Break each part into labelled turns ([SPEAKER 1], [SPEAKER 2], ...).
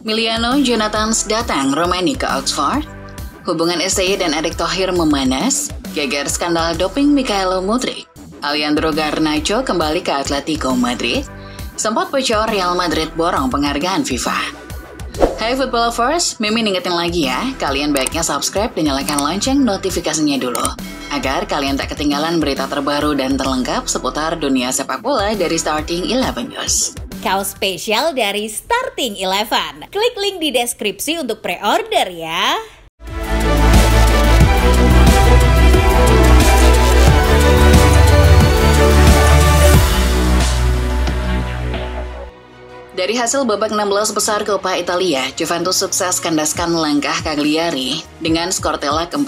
[SPEAKER 1] Miliano Jonathans datang Romani ke Oxford. Hubungan STY dan Erick Thohir memanas. Geger skandal doping Mikhail Mudryk. Alejandro Garnacho kembali ke Atletico Madrid. Sempat bocor Real Madrid borong penghargaan FIFA. Hai football lovers, Mimin ingetin lagi ya, kalian baiknya subscribe dan nyalakan lonceng notifikasinya dulu, agar kalian tak ketinggalan berita terbaru dan terlengkap seputar dunia sepak bola dari Starting 11 News.
[SPEAKER 2] Kaos spesial dari Starting 11. Klik link di deskripsi untuk pre-order ya.
[SPEAKER 1] Dari hasil babak 16 besar Coppa Italia, Juventus sukses kandaskan langkah Cagliari dengan skor telak 4-0.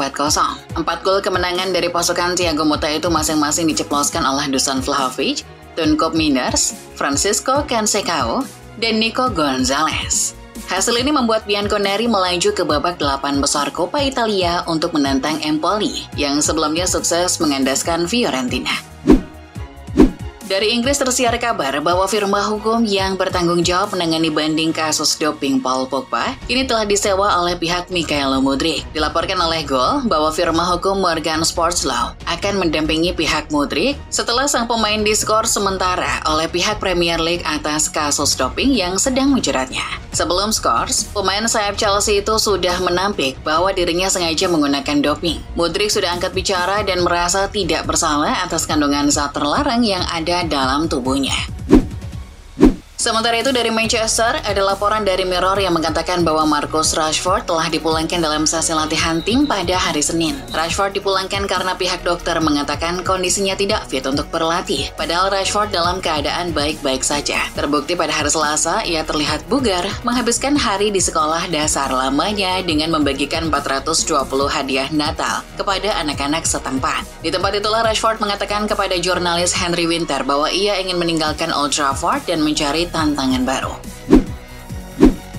[SPEAKER 1] 4 gol kemenangan dari pasukan Thiago Motta itu masing-masing diceploskan oleh Dusan Vlahovic, Tunko Miners, Francisco Cansecao, dan Nico Gonzalez. Hasil ini membuat Bianconeri melaju ke babak 8 besar Coppa Italia untuk menantang Empoli yang sebelumnya sukses mengandaskan Fiorentina. Dari Inggris tersiar kabar bahwa firma hukum yang bertanggung jawab menangani banding kasus doping Paul Pogba ini telah disewa oleh pihak Mikhail Mudryk. Dilaporkan oleh Goal bahwa firma hukum Morgan Sports Law akan mendampingi pihak Mudryk setelah sang pemain diskor sementara oleh pihak Premier League atas kasus doping yang sedang menjeratnya. Sebelum skors, pemain sayap Chelsea itu sudah menampik bahwa dirinya sengaja menggunakan doping. Mudryk sudah angkat bicara dan merasa tidak bersalah atas kandungan zat terlarang yang ada dalam tubuhnya. Sementara itu dari Manchester, ada laporan dari Mirror yang mengatakan bahwa Marcus Rashford telah dipulangkan dalam sesi latihan tim pada hari Senin. Rashford dipulangkan karena pihak dokter mengatakan kondisinya tidak fit untuk berlatih. Padahal Rashford dalam keadaan baik-baik saja. Terbukti pada hari Selasa, ia terlihat bugar, menghabiskan hari di sekolah dasar lamanya dengan membagikan 420 hadiah Natal kepada anak-anak setempat. Di tempat itulah Rashford mengatakan kepada jurnalis Henry Winter bahwa ia ingin meninggalkan Old Trafford dan mencari tantangan baru.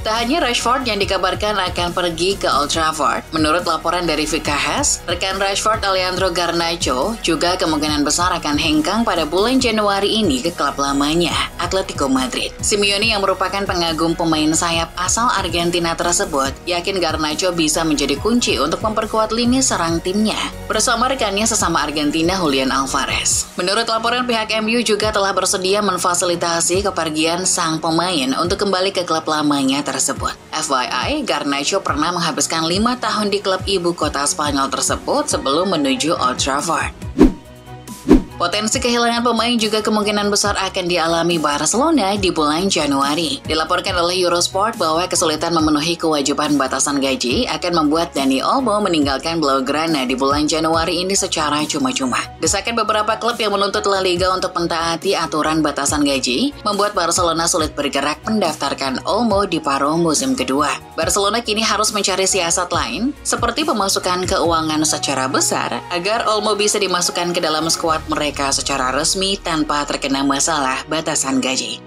[SPEAKER 1] Tak hanya Rashford yang dikabarkan akan pergi ke Old Trafford. Menurut laporan dari VKS, rekan Rashford Alejandro Garnacho juga kemungkinan besar akan hengkang pada bulan Januari ini ke klub lamanya, Atletico Madrid. Simeone yang merupakan pengagum pemain sayap asal Argentina tersebut, yakin Garnacho bisa menjadi kunci untuk memperkuat lini serang timnya, bersama rekannya sesama Argentina Julian Alvarez. Menurut laporan pihak MU juga telah bersedia memfasilitasi kepergian sang pemain untuk kembali ke klub lamanya tersebut. FYI, Garnacho pernah menghabiskan 5 tahun di klub ibu kota Spanyol tersebut sebelum menuju Old Trafford. Potensi kehilangan pemain juga kemungkinan besar akan dialami Barcelona di bulan Januari. Dilaporkan oleh Eurosport bahwa kesulitan memenuhi kewajiban batasan gaji akan membuat Dani Olmo meninggalkan Blaugrana di bulan Januari ini secara cuma-cuma. Desakan beberapa klub yang menuntut La Liga untuk mentaati aturan batasan gaji membuat Barcelona sulit bergerak mendaftarkan Olmo di paruh musim kedua. Barcelona kini harus mencari siasat lain, seperti pemasukan keuangan secara besar, agar Olmo bisa dimasukkan ke dalam skuad mereka secara resmi tanpa terkena masalah batasan gaji.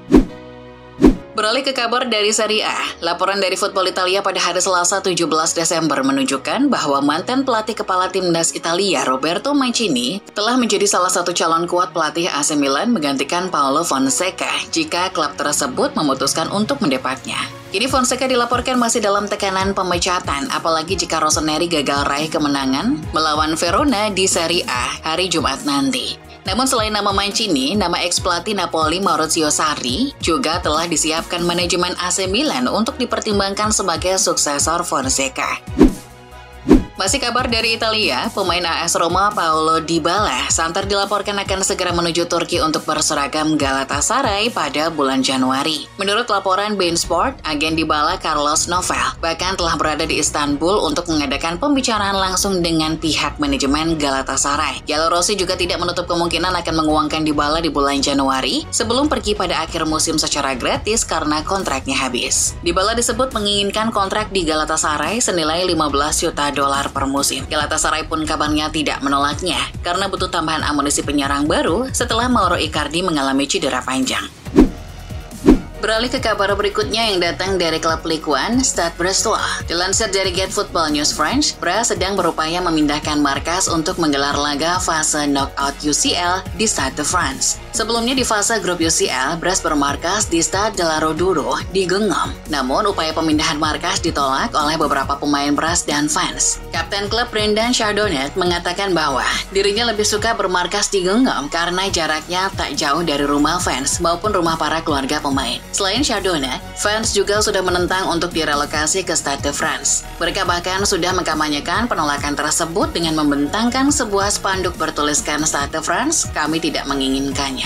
[SPEAKER 1] Beralih ke kabar dari Serie A, laporan dari Football Italia pada hari Selasa 17 Desember menunjukkan bahwa mantan pelatih kepala timnas Italia Roberto Mancini telah menjadi salah satu calon kuat pelatih AC Milan menggantikan Paulo Fonseca jika klub tersebut memutuskan untuk mendepaknya. Kini Fonseca dilaporkan masih dalam tekanan pemecatan, apalagi jika Rossoneri gagal raih kemenangan melawan Verona di Serie A hari Jumat nanti. Namun selain nama Mancini, nama ex-pelatih Napoli Maurizio Sarri juga telah disiapkan manajemen AC Milan untuk dipertimbangkan sebagai suksesor Fonseca. Masih kabar dari Italia, pemain AS Roma Paulo Dybala santer dilaporkan akan segera menuju Turki untuk berseragam Galatasaray pada bulan Januari. Menurut laporan Bein Sport, agen Dybala Carlos Novel bahkan telah berada di Istanbul untuk mengadakan pembicaraan langsung dengan pihak manajemen Galatasaray. Giallorossi juga tidak menutup kemungkinan akan menguangkan Dybala di bulan Januari sebelum pergi pada akhir musim secara gratis karena kontraknya habis. Dybala disebut menginginkan kontrak di Galatasaray senilai 15 juta dolar per musim. Galatasaray pun kabarnya tidak menolaknya karena butuh tambahan amunisi penyerang baru setelah Mauro Icardi mengalami cedera panjang. Beralih ke kabar berikutnya yang datang dari klub Ligue 1, Stade Brestois. Dilansir dari Get Football News French, Brest sedang berupaya memindahkan markas untuk menggelar laga fase knockout UCL di Stade de France. Sebelumnya di fase grup UCL, Brest bermarkas di Stade de la Rodouro di Guingamp. Namun, upaya pemindahan markas ditolak oleh beberapa pemain Brest dan fans. Kapten klub Brendan Chardonnay mengatakan bahwa dirinya lebih suka bermarkas di Guingamp karena jaraknya tak jauh dari rumah fans maupun rumah para keluarga pemain. Selain Chardonnay, fans juga sudah menentang untuk direlokasi ke Stade de France. Mereka bahkan sudah mengkampanyekan penolakan tersebut dengan membentangkan sebuah spanduk bertuliskan Stade de France, kami tidak menginginkannya.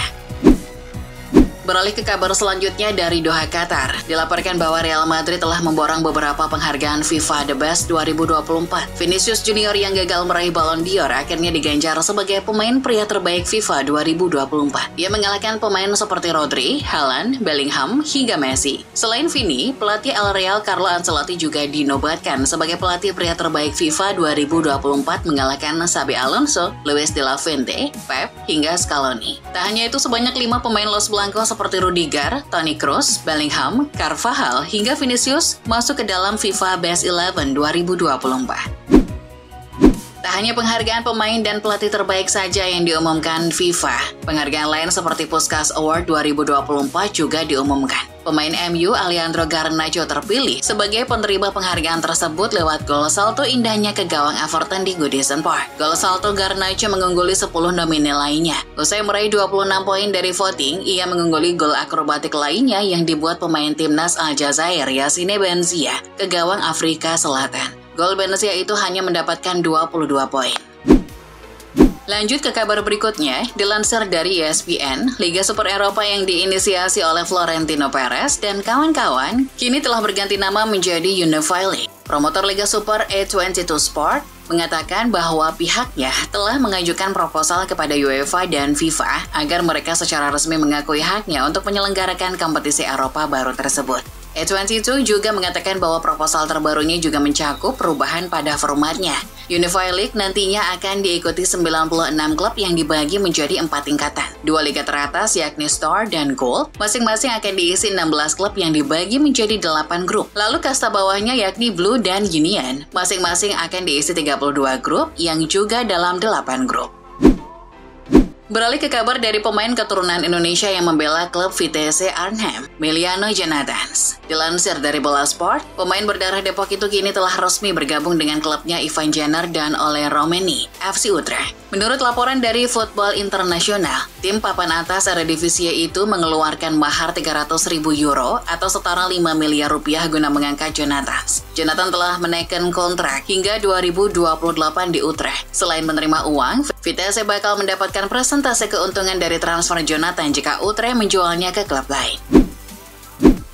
[SPEAKER 1] Beralih ke kabar selanjutnya dari Doha, Qatar. Dilaporkan bahwa Real Madrid telah memborong beberapa penghargaan FIFA The Best 2024. Vinicius Junior yang gagal meraih Ballon d'Or akhirnya diganjar sebagai pemain pria terbaik FIFA 2024. Dia mengalahkan pemain seperti Rodri, Haaland, Bellingham, hingga Messi. Selain Vini, pelatih El Real Carlo Ancelotti juga dinobatkan sebagai pelatih pria terbaik FIFA 2024 mengalahkan Xabi Alonso, Luis de la Fuente, Pep, hingga Scaloni. Tak hanya itu, sebanyak 5 pemain Los Blancos seperti Rudiger, Toni Kroos, Bellingham, Carvajal, hingga Vinicius masuk ke dalam FIFA Best 11 2024. Tak hanya penghargaan pemain dan pelatih terbaik saja yang diumumkan FIFA, penghargaan lain seperti Puskás Award 2024 juga diumumkan. Pemain MU Alejandro Garnacho terpilih sebagai penerima penghargaan tersebut lewat gol salto indahnya ke gawang Everton di Goodison Park. Gol salto Garnacho mengungguli 10 nomine lainnya. Usai meraih 26 poin dari voting, ia mengungguli gol akrobatik lainnya yang dibuat pemain timnas Aljazair Yassine Benzia ke gawang Afrika Selatan. Gol Benzia itu hanya mendapatkan 22 poin. Lanjut ke kabar berikutnya, dilansir dari ESPN, Liga Super Eropa yang diinisiasi oleh Florentino Perez dan kawan-kawan kini telah berganti nama menjadi Unified League. Promotor Liga Super A22 Sport mengatakan bahwa pihaknya telah mengajukan proposal kepada UEFA dan FIFA agar mereka secara resmi mengakui haknya untuk menyelenggarakan kompetisi Eropa baru tersebut. A22 juga mengatakan bahwa proposal terbarunya juga mencakup perubahan pada formatnya. Unified League nantinya akan diikuti 96 klub yang dibagi menjadi 4 tingkatan. 2 liga teratas yakni Star dan Gold, masing-masing akan diisi 16 klub yang dibagi menjadi 8 grup. Lalu kasta bawahnya yakni Blue dan Union, masing-masing akan diisi 32 grup yang juga dalam 8 grup. Beralih ke kabar dari pemain keturunan Indonesia yang membela klub Vitesse Arnhem, Emiliano Jonathans. Dilansir dari Bola Sport, pemain berdarah Depok itu kini telah resmi bergabung dengan klubnya Ivan Janar dan Ole Romeni, FC Utrecht. Menurut laporan dari Football International, tim papan atas Eredivisie itu mengeluarkan mahar 300.000 euro atau setara 5 miliar rupiah guna mengangkat Jonathans. Jonathan telah menaikkan kontrak hingga 2028 di Utrecht. Selain menerima uang, Vitesse bakal mendapatkan persentase keuntungan dari transfer Jonathan jika Utrecht menjualnya ke klub lain.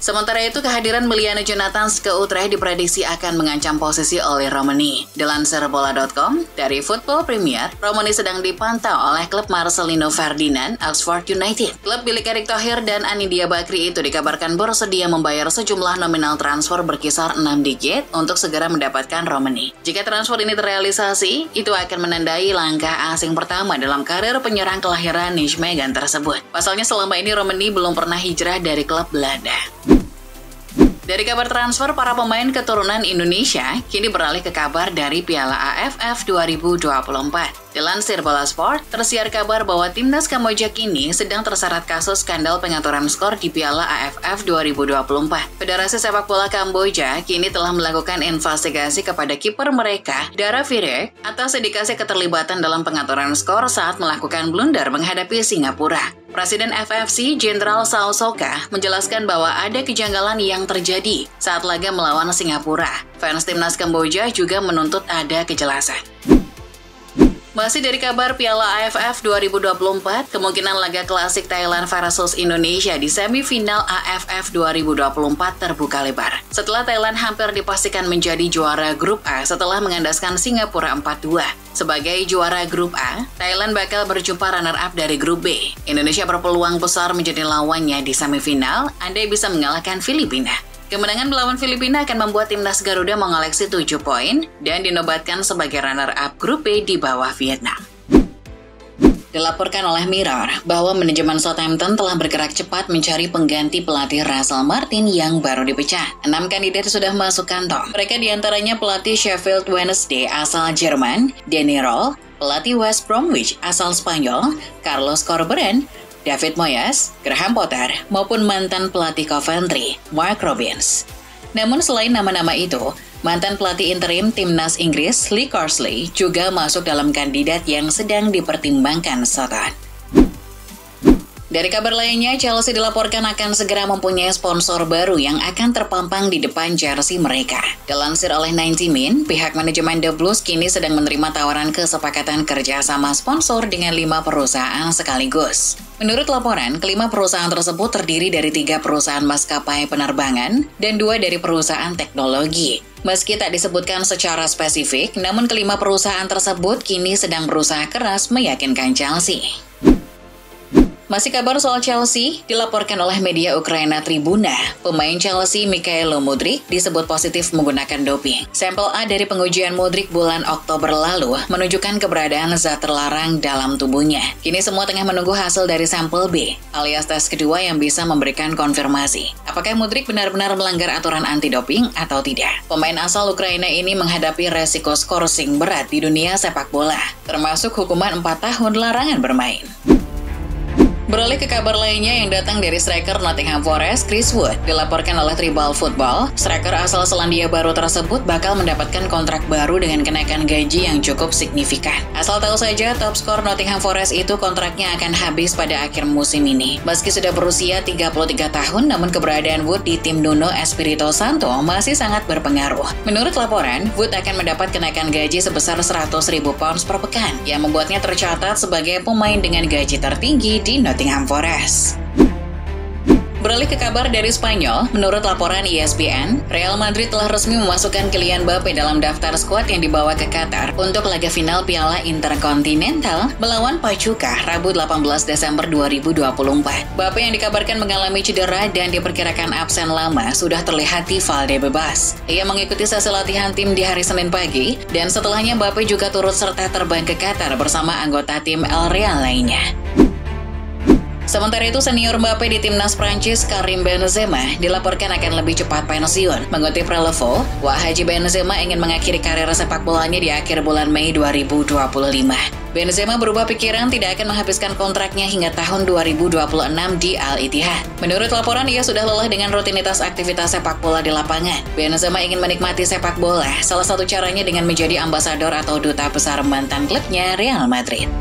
[SPEAKER 1] Sementara itu, kehadiran Emiliano Jonathans ke Utrecht diprediksi akan mengancam posisi Ole Romeni. Dilansir bola.com, dari Football Premier, Romeni sedang dipantau oleh klub Marcelino Ferdinand, Oxford United. Klub milik Erick Thohir dan Anidia Bakri itu dikabarkan bersedia membayar sejumlah nominal transfer berkisar 6 digit untuk segera mendapatkan Romeni. Jika transfer ini terrealisasi, itu akan menandai langkah asing pertama dalam karir penyerang kelahiran Nijmegen tersebut. Pasalnya selama ini Romeni belum pernah hijrah dari klub Belanda. Dari kabar transfer para pemain keturunan Indonesia, kini beralih ke kabar dari Piala AFF 2024. Dilansir Bola Sport, tersiar kabar bahwa timnas Kamboja kini sedang terseret kasus skandal pengaturan skor di Piala AFF 2024. Federasi Sepak Bola Kamboja kini telah melakukan investigasi kepada kiper mereka, Dara Virek, atas indikasi keterlibatan dalam pengaturan skor saat melakukan blunder menghadapi Singapura. Presiden FFC Jenderal Sao Soka menjelaskan bahwa ada kejanggalan yang terjadi saat laga melawan Singapura. Fans timnas Kamboja juga menuntut ada kejelasan. Masih dari kabar Piala AFF 2024, kemungkinan laga klasik Thailand versus Indonesia di semifinal AFF 2024 terbuka lebar. Setelah Thailand hampir dipastikan menjadi juara grup A setelah mengandaskan Singapura 4-2. Sebagai juara grup A, Thailand bakal berjumpa runner-up dari grup B. Indonesia berpeluang besar menjadi lawannya di semifinal, andai bisa mengalahkan Filipina. Kemenangan melawan Filipina akan membuat timnas Garuda mengoleksi 7 poin dan dinobatkan sebagai runner-up grup B di bawah Vietnam. Dilaporkan oleh Mirror bahwa manajemen Southampton telah bergerak cepat mencari pengganti pelatih Russell Martin yang baru dipecat. 6 kandidat sudah masuk kantong. Mereka diantaranya pelatih Sheffield Wednesday asal Jerman, Danny Röhl, pelatih West Bromwich asal Spanyol, Carlos Corberán, David Moyes, Graham Potter, maupun mantan pelatih Coventry, Mark Robins. Namun selain nama-nama itu, mantan pelatih interim timnas Inggris Lee Carsley juga masuk dalam kandidat yang sedang dipertimbangkan Soton. Dari kabar lainnya, Chelsea dilaporkan akan segera mempunyai sponsor baru yang akan terpampang di depan jersey mereka. Dilansir oleh 90 Min, pihak manajemen The Blues kini sedang menerima tawaran kesepakatan kerjasama sponsor dengan 5 perusahaan sekaligus. Menurut laporan, kelima perusahaan tersebut terdiri dari 3 perusahaan maskapai penerbangan dan 2 dari perusahaan teknologi. Meski tak disebutkan secara spesifik, namun kelima perusahaan tersebut kini sedang berusaha keras meyakinkan Chelsea. Masih kabar soal Chelsea, dilaporkan oleh media Ukraina Tribuna, pemain Chelsea Mikhailo Mudryk disebut positif menggunakan doping. Sampel A dari pengujian Mudryk bulan Oktober lalu menunjukkan keberadaan zat terlarang dalam tubuhnya. Kini semua tengah menunggu hasil dari sampel B, alias tes kedua yang bisa memberikan konfirmasi. Apakah Mudryk benar-benar melanggar aturan anti-doping atau tidak? Pemain asal Ukraina ini menghadapi resiko skorsing berat di dunia sepak bola, termasuk hukuman 4 tahun larangan bermain. Beralih ke kabar lainnya yang datang dari striker Nottingham Forest, Chris Wood. Dilaporkan oleh Tribal Football, striker asal Selandia Baru tersebut bakal mendapatkan kontrak baru dengan kenaikan gaji yang cukup signifikan. Asal tahu saja, top skor Nottingham Forest itu kontraknya akan habis pada akhir musim ini. Meski sudah berusia 33 tahun, namun keberadaan Wood di tim Nuno Espirito Santo masih sangat berpengaruh. Menurut laporan, Wood akan mendapat kenaikan gaji sebesar 100.000 pounds per pekan, yang membuatnya tercatat sebagai pemain dengan gaji tertinggi di Nottingham Forest. Beralih ke kabar dari Spanyol, menurut laporan ESPN, Real Madrid telah resmi memasukkan Kylian Mbappe dalam daftar skuad yang dibawa ke Qatar untuk laga final Piala Intercontinental melawan Pachuca Rabu 18 Desember 2024. Mbappe yang dikabarkan mengalami cedera dan diperkirakan absen lama sudah terlihat di Valdebebas. Ia mengikuti sesi latihan tim di hari Senin pagi, dan setelahnya Mbappe juga turut serta terbang ke Qatar bersama anggota tim El Real lainnya. Sementara itu, senior Mbappe di timnas Prancis Karim Benzema dilaporkan akan lebih cepat pensiun. Mengutip Relevo, Haji Benzema ingin mengakhiri karir sepak bolanya di akhir bulan Mei 2025. Benzema berubah pikiran tidak akan menghabiskan kontraknya hingga tahun 2026 di Al Ittihad. Menurut laporan, ia sudah lelah dengan rutinitas aktivitas sepak bola di lapangan. Benzema ingin menikmati sepak bola, salah satu caranya dengan menjadi ambasador atau duta besar mantan klubnya Real Madrid.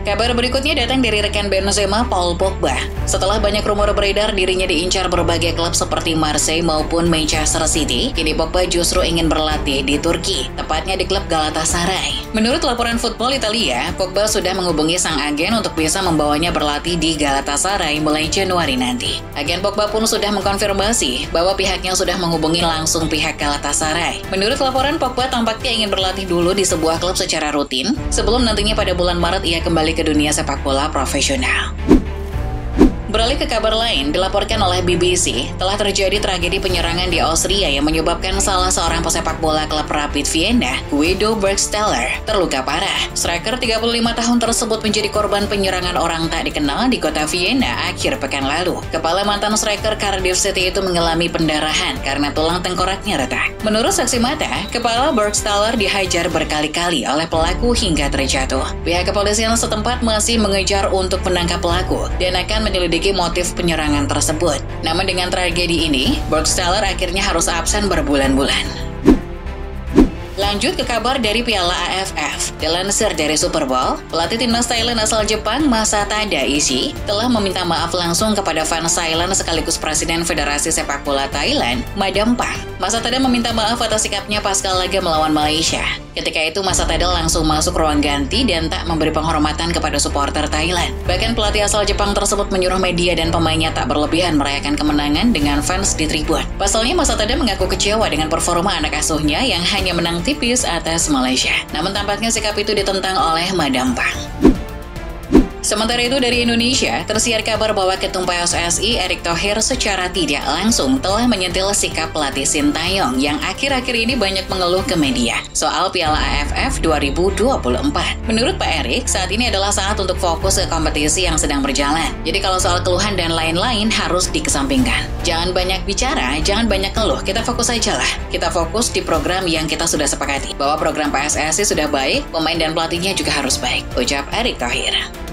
[SPEAKER 1] Kabar berikutnya datang dari rekan Benzema, Paul Pogba. Setelah banyak rumor beredar dirinya diincar berbagai klub seperti Marseille maupun Manchester City, kini Pogba justru ingin berlatih di Turki, tepatnya di klub Galatasaray. Menurut laporan Football Italia, Pogba sudah menghubungi sang agen untuk bisa membawanya berlatih di Galatasaray mulai Januari nanti. Agen Pogba pun sudah mengkonfirmasi bahwa pihaknya sudah menghubungi langsung pihak Galatasaray. Menurut laporan, Pogba tampaknya ingin berlatih dulu di sebuah klub secara rutin, sebelum nantinya pada bulan Maret ia kembali ke dunia sepak bola profesional. Beralih ke kabar lain, dilaporkan oleh BBC, telah terjadi tragedi penyerangan di Austria yang menyebabkan salah seorang pesepak bola klub Rapid Vienna, Guido Burgstaller, terluka parah. Striker 35 tahun tersebut menjadi korban penyerangan orang tak dikenal di kota Vienna akhir pekan lalu. Kepala mantan striker Cardiff City itu mengalami pendarahan karena tulang tengkoraknya retak. Menurut saksi mata, kepala Burgstaller dihajar berkali-kali oleh pelaku hingga terjatuh. Pihak kepolisian setempat masih mengejar untuk menangkap pelaku dan akan menyelidiki motif penyerangan tersebut. Namun dengan tragedi ini, Burgstaller akhirnya harus absen berbulan-bulan. Lanjut ke kabar dari Piala AFF. Dilansir dari Super Bowl, pelatih timnas Thailand asal Jepang Masatada Ishii telah meminta maaf langsung kepada fans Thailand sekaligus Presiden Federasi Sepak Bola Thailand, Madam Pang. Masatada meminta maaf atas sikapnya pasca laga melawan Malaysia. Ketika itu Masatada langsung masuk ruang ganti dan tak memberi penghormatan kepada supporter Thailand. Bahkan pelatih asal Jepang tersebut menyuruh media dan pemainnya tak berlebihan merayakan kemenangan dengan fans di tribun. Pasalnya Masatada mengaku kecewa dengan performa anak asuhnya yang hanya menang tipis atas Malaysia. Namun tampaknya sikap itu ditentang oleh Madam Pang. Sementara itu dari Indonesia, tersiar kabar bahwa Ketum PSSI Erick Thohir secara tidak langsung telah menyentil sikap pelatih Sintayong yang akhir-akhir ini banyak mengeluh ke media soal Piala AFF 2024. Menurut Pak Erick, saat ini adalah saat untuk fokus ke kompetisi yang sedang berjalan. Jadi kalau soal keluhan dan lain-lain harus dikesampingkan. Jangan banyak bicara, jangan banyak keluh, kita fokus aja lah. Kita fokus di program yang kita sudah sepakati, bahwa program PSSI sudah baik, pemain dan pelatihnya juga harus baik, ucap Erick Thohir.